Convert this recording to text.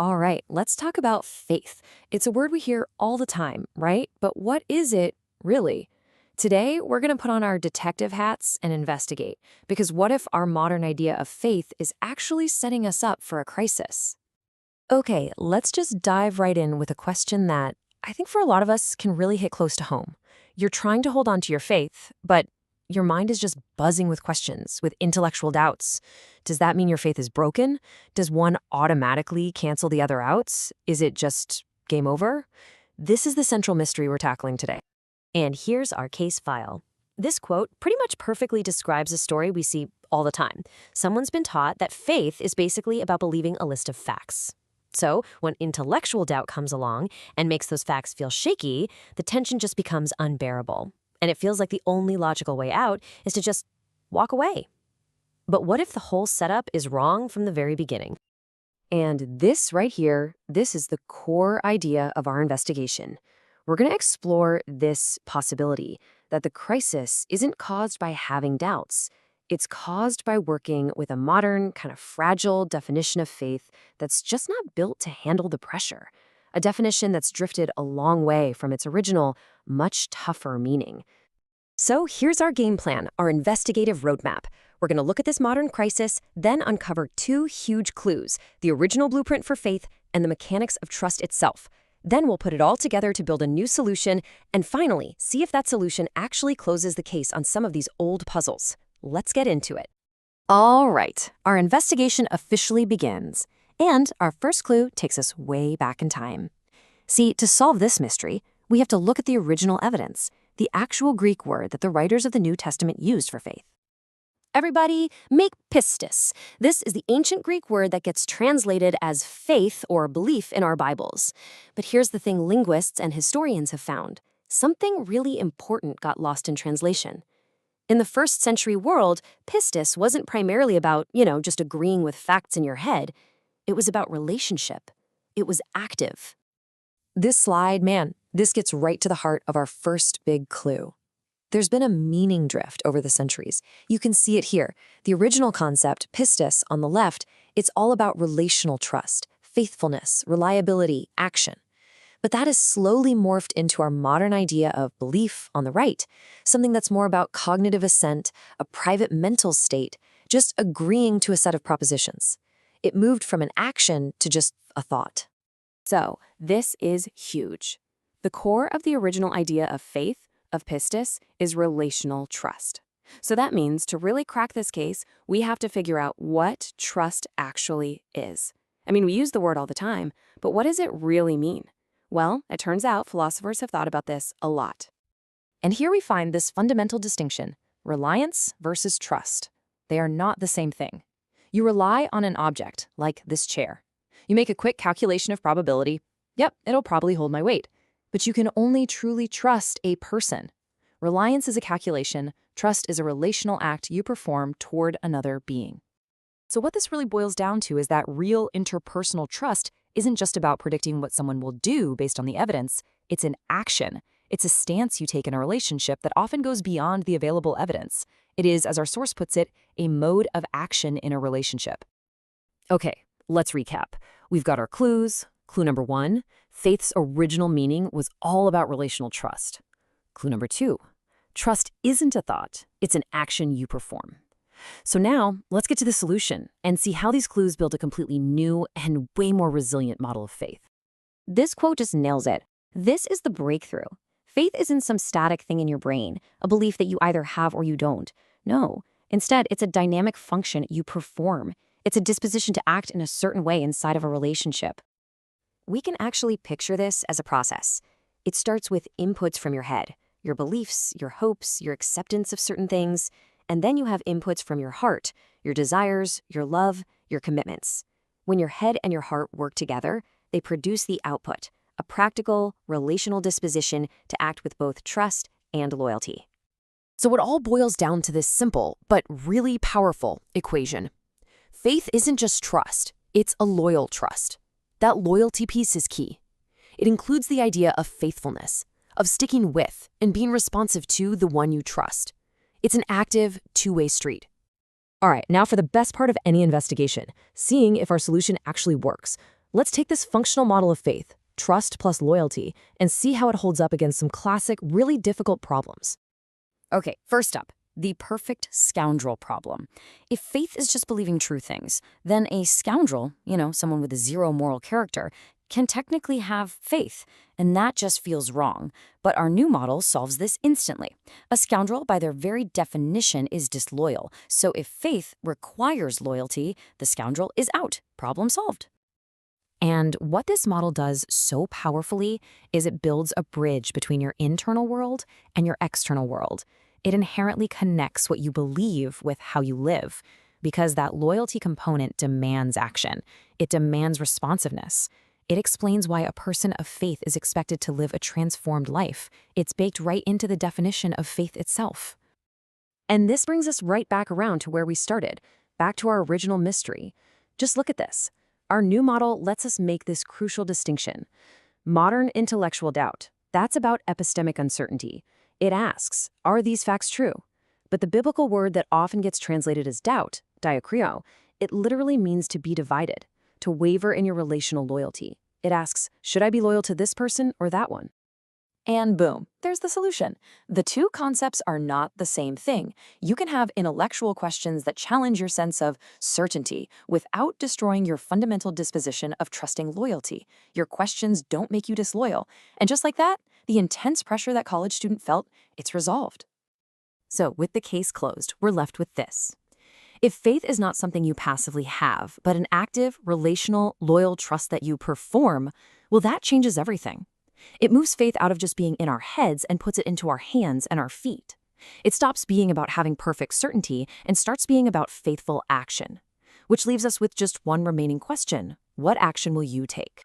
All right, let's talk about faith. It's a word we hear all the time, right? But what is it really? Today, we're going to put on our detective hats and investigate. Because what if our modern idea of faith is actually setting us up for a crisis? Okay, let's just dive right in with a question that I think for a lot of us can really hit close to home. You're trying to hold on to your faith, but your mind is just buzzing with questions, with intellectual doubts. Does that mean your faith is broken? Does one automatically cancel the other out? Is it just game over? This is the central mystery we're tackling today. And here's our case file. This quote pretty much perfectly describes a story we see all the time. Someone's been taught that faith is basically about believing a list of facts. So, when intellectual doubt comes along and makes those facts feel shaky, the tension just becomes unbearable. And it feels like the only logical way out is to just walk away. But what if the whole setup is wrong from the very beginning? And this right here, this is the core idea of our investigation. We're going to explore this possibility that the crisis isn't caused by having doubts. It's caused by working with a modern, kind of fragile definition of faith that's just not built to handle the pressure. A definition that's drifted a long way from its original, much tougher meaning. So here's our game plan, our investigative roadmap. We're going to look at this modern crisis, then uncover two huge clues, the original blueprint for faith and the mechanics of trust itself. Then we'll put it all together to build a new solution, and finally, see if that solution actually closes the case on some of these old puzzles. Let's get into it. All right, our investigation officially begins. And our first clue takes us way back in time. See, to solve this mystery, we have to look at the original evidence, the actual Greek word that the writers of the New Testament used for faith. Everybody, make pistis. This is the ancient Greek word that gets translated as faith or belief in our Bibles. But here's the thing linguists and historians have found. Something really important got lost in translation. In the first century world, pistis wasn't primarily about, just agreeing with facts in your head. It was about relationship. It was active. This slide, this gets right to the heart of our first big clue. There's been a meaning drift over the centuries. You can see it here. The original concept, pistis, on the left, it's all about relational trust, faithfulness, reliability, action. But that has slowly morphed into our modern idea of belief on the right, something that's more about cognitive assent, a private mental state, just agreeing to a set of propositions. It moved from an action to just a thought. So, this is huge. The core of the original idea of faith, of pistis, is relational trust. So that means to really crack this case, we have to figure out what trust actually is. We use the word all the time, but what does it really mean? Well, it turns out philosophers have thought about this a lot. And here we find this fundamental distinction, reliance versus trust. They are not the same thing. You rely on an object, like this chair. You make a quick calculation of probability. Yep, it'll probably hold my weight. But you can only truly trust a person. Reliance is a calculation. Trust is a relational act you perform toward another being. So what this really boils down to is that real interpersonal trust isn't just about predicting what someone will do based on the evidence. It's an action. It's a stance you take in a relationship that often goes beyond the available evidence. It is, as our source puts it, a mode of action in a relationship. Okay, let's recap. We've got our clues. Clue number 1, faith's original meaning was all about relational trust. Clue number 2, trust isn't a thought, it's an action you perform. So now, let's get to the solution and see how these clues build a completely new and way more resilient model of faith. This quote just nails it. This is the breakthrough. Faith isn't some static thing in your brain, a belief that you either have or you don't. No, instead, it's a dynamic function you perform. It's a disposition to act in a certain way inside of a relationship. We can actually picture this as a process. It starts with inputs from your head, your beliefs, your hopes, your acceptance of certain things, and then you have inputs from your heart, your desires, your love, your commitments. When your head and your heart work together, they produce the output, a practical, relational disposition to act with both trust and loyalty. So it all boils down to this simple, but really powerful equation. Faith isn't just trust, it's a loyal trust. That loyalty piece is key. It includes the idea of faithfulness, of sticking with and being responsive to the one you trust. It's an active, two-way street. All right, now for the best part of any investigation, seeing if our solution actually works. Let's take this functional model of faith, trust plus loyalty, and see how it holds up against some classic, really difficult problems. Okay, first up, the perfect scoundrel problem. If faith is just believing true things, then a scoundrel, someone with a zero moral character, can technically have faith, and that just feels wrong. But our new model solves this instantly. A scoundrel, by their very definition, is disloyal. So if faith requires loyalty, the scoundrel is out. Problem solved. And what this model does so powerfully is it builds a bridge between your internal world and your external world. It inherently connects what you believe with how you live, because that loyalty component demands action. It demands responsiveness. It explains why a person of faith is expected to live a transformed life. It's baked right into the definition of faith itself. And this brings us right back around to where we started, back to our original mystery. Just look at this. Our new model lets us make this crucial distinction. Modern intellectual doubt, that's about epistemic uncertainty. It asks, are these facts true? But the biblical word that often gets translated as doubt, diakrio, it literally means to be divided, to waver in your relational loyalty. It asks, should I be loyal to this person or that one? And boom, there's the solution. The two concepts are not the same thing. You can have intellectual questions that challenge your sense of certainty without destroying your fundamental disposition of trusting loyalty. Your questions don't make you disloyal. And just like that, the intense pressure that college student felt, it's resolved. So with the case closed, we're left with this. If faith is not something you passively have, but an active, relational, loyal trust that you perform, well, that changes everything. It moves faith out of just being in our heads and puts it into our hands and our feet. It stops being about having perfect certainty and starts being about faithful action. Which leaves us with just one remaining question. What action will you take?